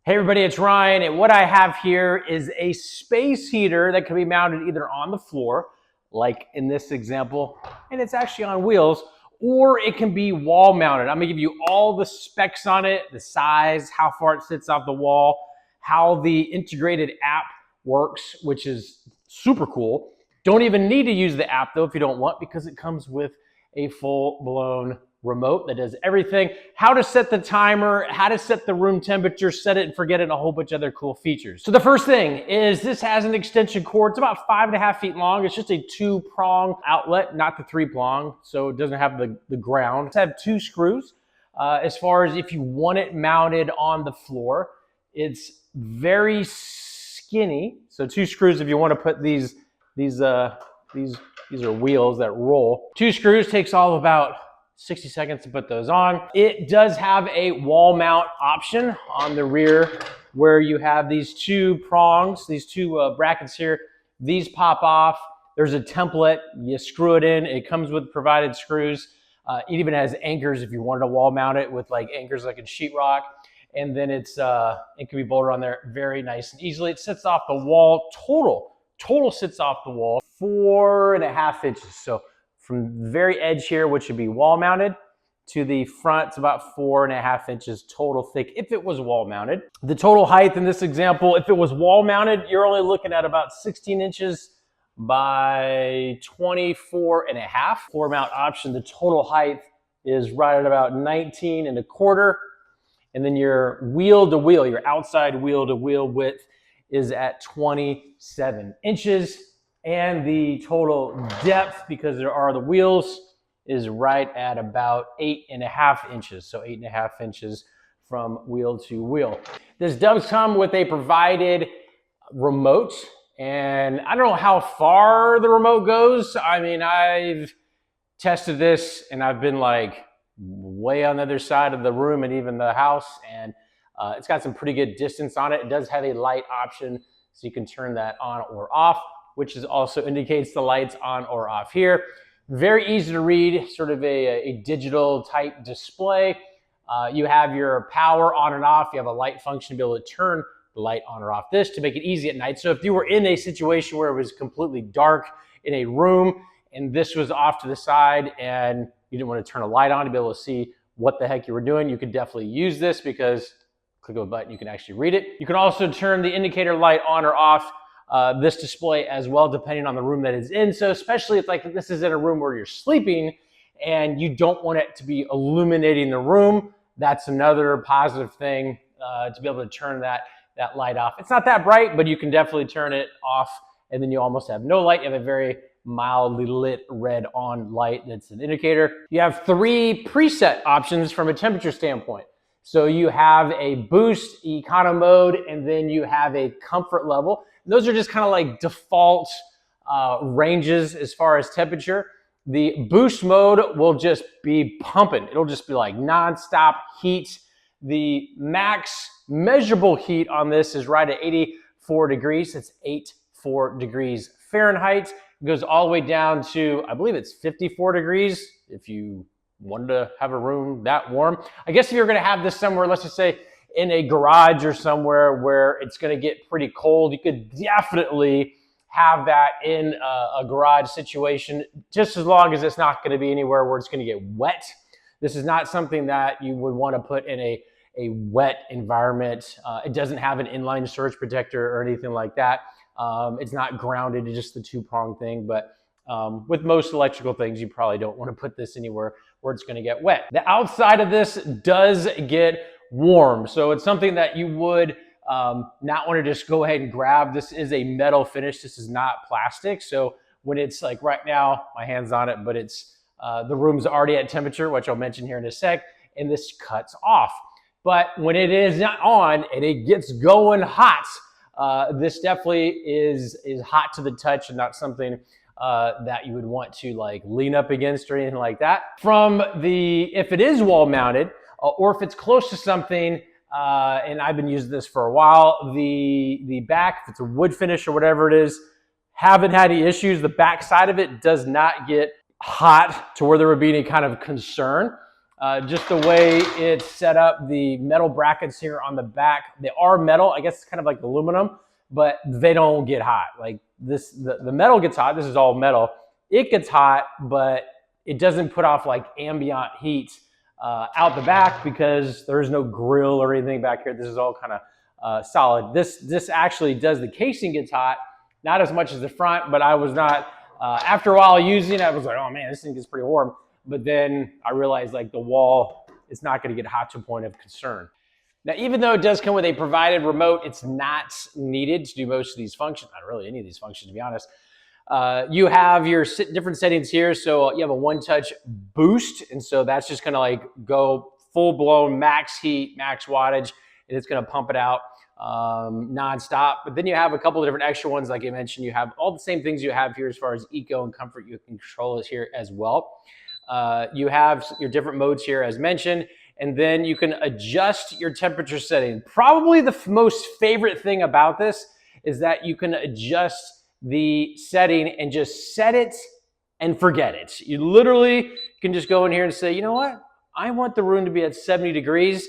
Hey everybody, it's Ryan, and what I have here is a space heater that can be mounted either on the floor, like in this example, and it's actually on wheels, or it can be wall mounted. I'm gonna give you all the specs on it, the size, how far it sits off the wall, how the integrated app works, which is super cool. Don't even need to use the app though if you don't want, because it comes with a full-blown remote that does everything, how to set the timer, how to set the room temperature, set it and forget it, and a whole bunch of other cool features. So the first thing is this has an extension cord. It's about 5.5 feet long. It's just a 2-prong outlet, not the 3-prong, so it doesn't have the ground. It's have 2 screws. As far as if you want it mounted on the floor, it's very skinny. So 2 screws if you want to put these are wheels that roll. 2 screws takes all about 60 seconds to put those on. It does have a wall mount option on the rear where you have these 2 prongs, these 2 brackets here. These pop off. There's a template. You screw it in. It comes with provided screws. It even has anchors if you wanted to wall mount it with like anchors like in sheetrock. And then it can be bolted on there very nice and easily. It sits off the wall. Total sits off the wall 4.5 inches. So from the very edge here, which should be wall mounted, to the front, it's about 4.5 inches total thick if it was wall mounted. The total height in this example, if it was wall mounted, you're only looking at about 16 inches by 24.5. Floor mount option, the total height is right at about 19.25. And then your wheel to wheel, your outside wheel to wheel width is at 27 inches. And the total depth, because there are the wheels, is right at about 8.5 inches. So 8.5 inches from wheel to wheel. This does come with a provided remote. And I don't know how far the remote goes. I mean, I've tested this and I've been like way on the other side of the room and even the house. And it's got some pretty good distance on it. It does have a light option, so you can turn that on or off, which is also indicates the lights on or off here. Very easy to read, sort of a digital type display. You have your power on and off. You have a light function to be able to turn the light on or off this to make it easy at night. So if you were in a situation where it was completely dark in a room and this was off to the side and you didn't want to turn a light on to be able to see what the heck you were doing, you could definitely use this because click of a button, you can actually read it. You can also turn the indicator light on or off this display as well, depending on the room that it's in. So especially if like this is in a room where you're sleeping and you don't want it to be illuminating the room, that's another positive thing to be able to turn that light off. It's not that bright, but you can definitely turn it off and then you almost have no light. You have a very mildly lit red on light that's an indicator. You have 3 preset options from a temperature standpoint. So you have a boost, econo mode, and then you have a comfort level. Those are just kind of like default ranges as far as temperature. The boost mode will just be pumping. It'll just be like nonstop heat. The max measurable heat on this is right at 84 degrees. It's 84 degrees Fahrenheit. It goes all the way down to, I believe it's 54 degrees if you wanted to have a room that warm. I guess if you're gonna have this somewhere, let's just say in a garage or somewhere where it's going to get pretty cold, you could definitely have that in a garage situation, just as long as it's not going to be anywhere where it's going to get wet. This is not something that you would want to put in a wet environment. It doesn't have an inline surge protector or anything like that. It's not grounded, it's just the 2-prong thing. But with most electrical things, you probably don't want to put this anywhere where it's going to get wet. The outside of this does get warm, so it's something that you would not want to just go ahead and grab. This is a metal finish. This is not plastic. So when it's like right now, my hand's on it, but it's the room's already at temperature, which I'll mention here in a sec, and this cuts off. But when it is not on and it gets going hot, this definitely is hot to the touch and not something that you would want to like lean up against or anything like that. If it is wall mounted, or if it's close to something, and I've been using this for a while, the back, if it's a wood finish or whatever it is, haven't had any issues. The back side of it does not get hot to where there would be any kind of concern. Just the way it's set up, the metal brackets here on the back, they are metal. I guess it's kind of like aluminum, but they don't get hot. Like this, the metal gets hot. This is all metal. It gets hot, but it doesn't put off like ambient heat out the back because there's no grill or anything back here. This is all kind of solid. This actually does, the casing gets hot, not as much as the front, but I was not, after a while using it, I was like, oh man, this thing gets pretty warm. But then I realized like the wall is not going to get hot to a point of concern. Now, even though it does come with a provided remote, it's not needed to do most of these functions, not really any of these functions, to be honest. You have your different settings here. So you have a one-touch boost. And so that's just going to like go full-blown max heat, max wattage, and it's going to pump it out nonstop. But then you have a couple of different extra ones. Like I mentioned, you have all the same things you have here as far as eco and comfort. You can control this here as well. You have your different modes here as mentioned, and then you can adjust your temperature setting. Probably the most favorite thing about this is that you can adjust the setting and just set it and forget it. You literally can just go in here and say, you know what? I want the room to be at 70 degrees,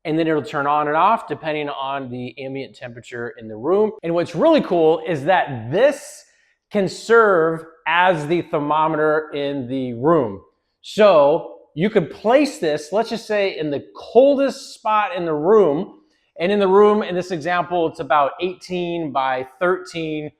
and then it'll turn on and off depending on the ambient temperature in the room. And what's really cool is that this can serve as the thermometer in the room. So you could place this, let's just say in the coldest spot in the room. And in the room, in this example, it's about 18 by 13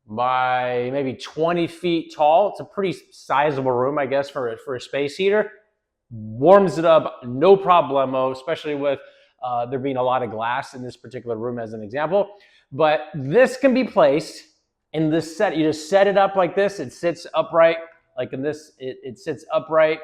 by maybe 20 feet tall. It's a pretty sizable room, I guess, for a space heater. Warms it up, no problemo, especially with there being a lot of glass in this particular room as an example. But this can be placed in this set. You just set it up like this. It sits upright. Like in this, it sits upright,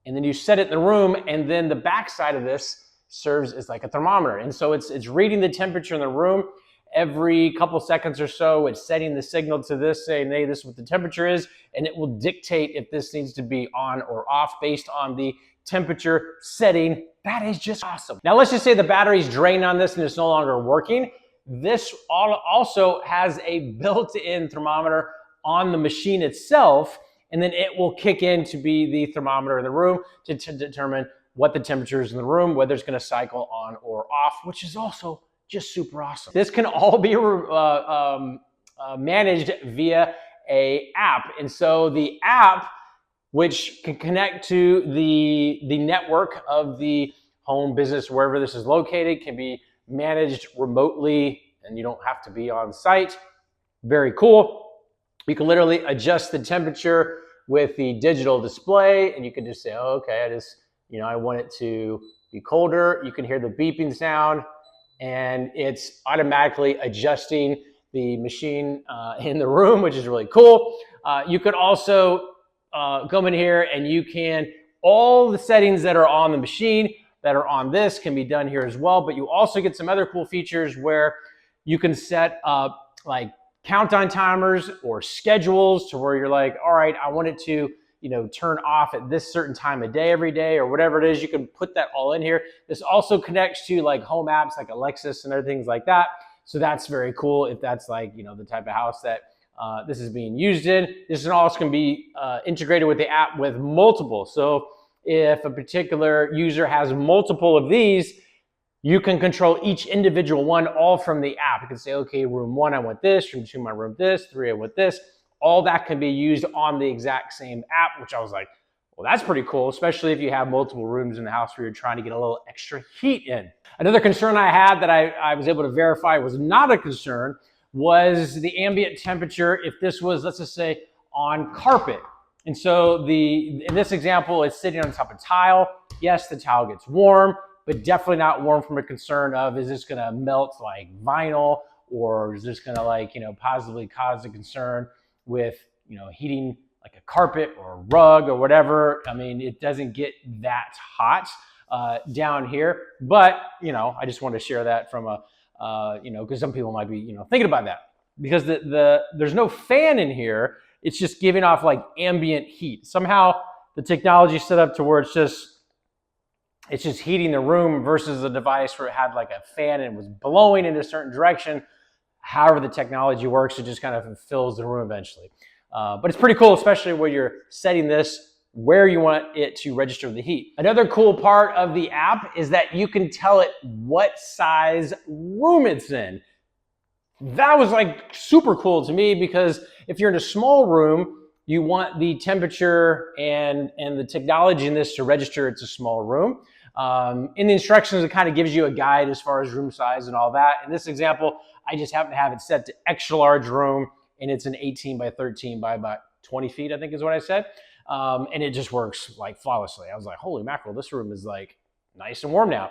and then you set it in the room, and then the back side of this serves as like a thermometer. And so it's reading the temperature in the room every couple seconds or so. It's setting the signal to this, saying, hey, this is what the temperature is, and it will dictate if this needs to be on or off based on the temperature setting. That is just awesome. Now, let's just say the battery's drained on this and it's no longer working. This also has a built-in thermometer on the machine itself, and then it will kick in to be the thermometer in the room to determine what the temperature is in the room, whether it's going to cycle on or off, which is also just super awesome. This can all be managed via an app. And so the app, which can connect to the network of the home, business, wherever this is located, can be managed remotely, and you don't have to be on site. Very cool. You can literally adjust the temperature with the digital display, and you can just say, oh, okay, I want it to be colder. You can hear the beeping sound, and it's automatically adjusting the machine in the room, which is really cool. You could also come in here and you can, all the settings that are on the machine that are on this can be done here as well, but you also get some other cool features where you can set up like countdown timers or schedules to where you're like, all right, I want it to, turn off at this certain time of day every day or whatever it is. You can put that all in here. This also connects to like home apps like Alexis and other things like that. So that's very cool if that's like, the type of house that this is being used in. This also can be integrated with the app with multiple. So if a particular user has multiple of these, you can control each individual one all from the app. You can say, okay, room 1, I want this, room 2, I want this, 3, I want this. All that can be used on the exact same app, which I was like, well, that's pretty cool, especially if you have multiple rooms in the house where you're trying to get a little extra heat in. Another concern I had that I was able to verify was not a concern was the ambient temperature if this was, let's just say, on carpet. And so in this example, it's sitting on top of tile. Yes, the tile gets warm, but definitely not warm from a concern of, is this gonna melt like vinyl, or is this gonna possibly cause a concern with, heating like a carpet or a rug or whatever. I mean, it doesn't get that hot down here, but, I just want to share that from because some people might be, thinking about that because there's no fan in here. It's just giving off like ambient heat. Somehow the technology is set up to where it's just heating the room versus a device where it had like a fan and it was blowing in a certain direction. However the technology works, it just kind of fills the room eventually. But it's pretty cool, especially when you're setting this where you want it to register the heat. Another cool part of the app is that you can tell it what size room it's in. That was like super cool to me, because if you're in a small room, you want the temperature and the technology in this to register it's a small room. In the instructions, it kind of gives you a guide as far as room size and all that. In this example, I just happen to have it set to extra large room, and it's an 18 by 13 by about 20 feet, I think is what I said. And it just works like flawlessly. I was like, holy mackerel, this room is like nice and warm now.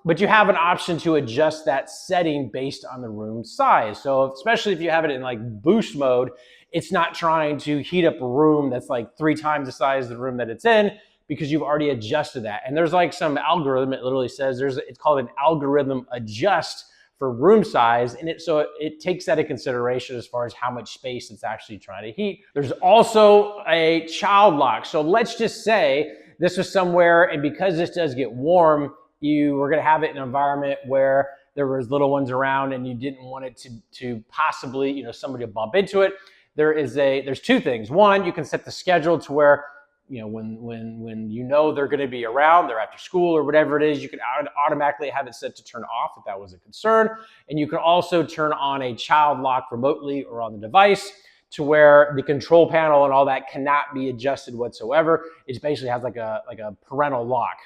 But you have an option to adjust that setting based on the room size. So especially if you have it in like boost mode, it's not trying to heat up a room that's like 3 times the size of the room that it's in, because you've already adjusted that. And there's like some algorithm, it literally says it's called an algorithm adjust for room size, and so it takes that into consideration as far as how much space it's actually trying to heat. There's also a child lock. So let's just say this was somewhere, and because this does get warm, you were going to have it in an environment where there was little ones around, and you didn't want it to possibly, somebody to bump into it. There's 2 things. One, you can set the schedule to where, when they're going to be around, they're after school or whatever it is, you can automatically have it set to turn off if that was a concern. And you can also turn on a child lock remotely or on the device, to where the control panel and all that cannot be adjusted whatsoever. It basically has like a parental lock,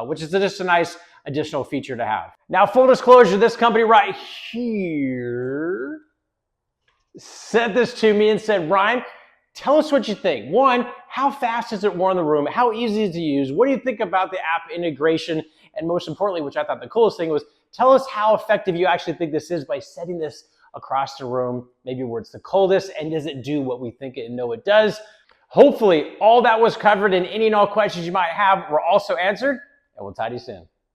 which is just a nice additional feature to have. Now, full disclosure, this company right here sent this to me and said, Ryan, tell us what you think. One, how fast does it warm the room? How easy is it to use? What do you think about the app integration? And most importantly, which I thought the coolest thing was, tell us how effective you actually think this is by setting this across the room, maybe where it's the coldest, and does it do what we think it know it does? Hopefully, all that was covered, and any and all questions you might have were also answered, and we'll talk to you soon.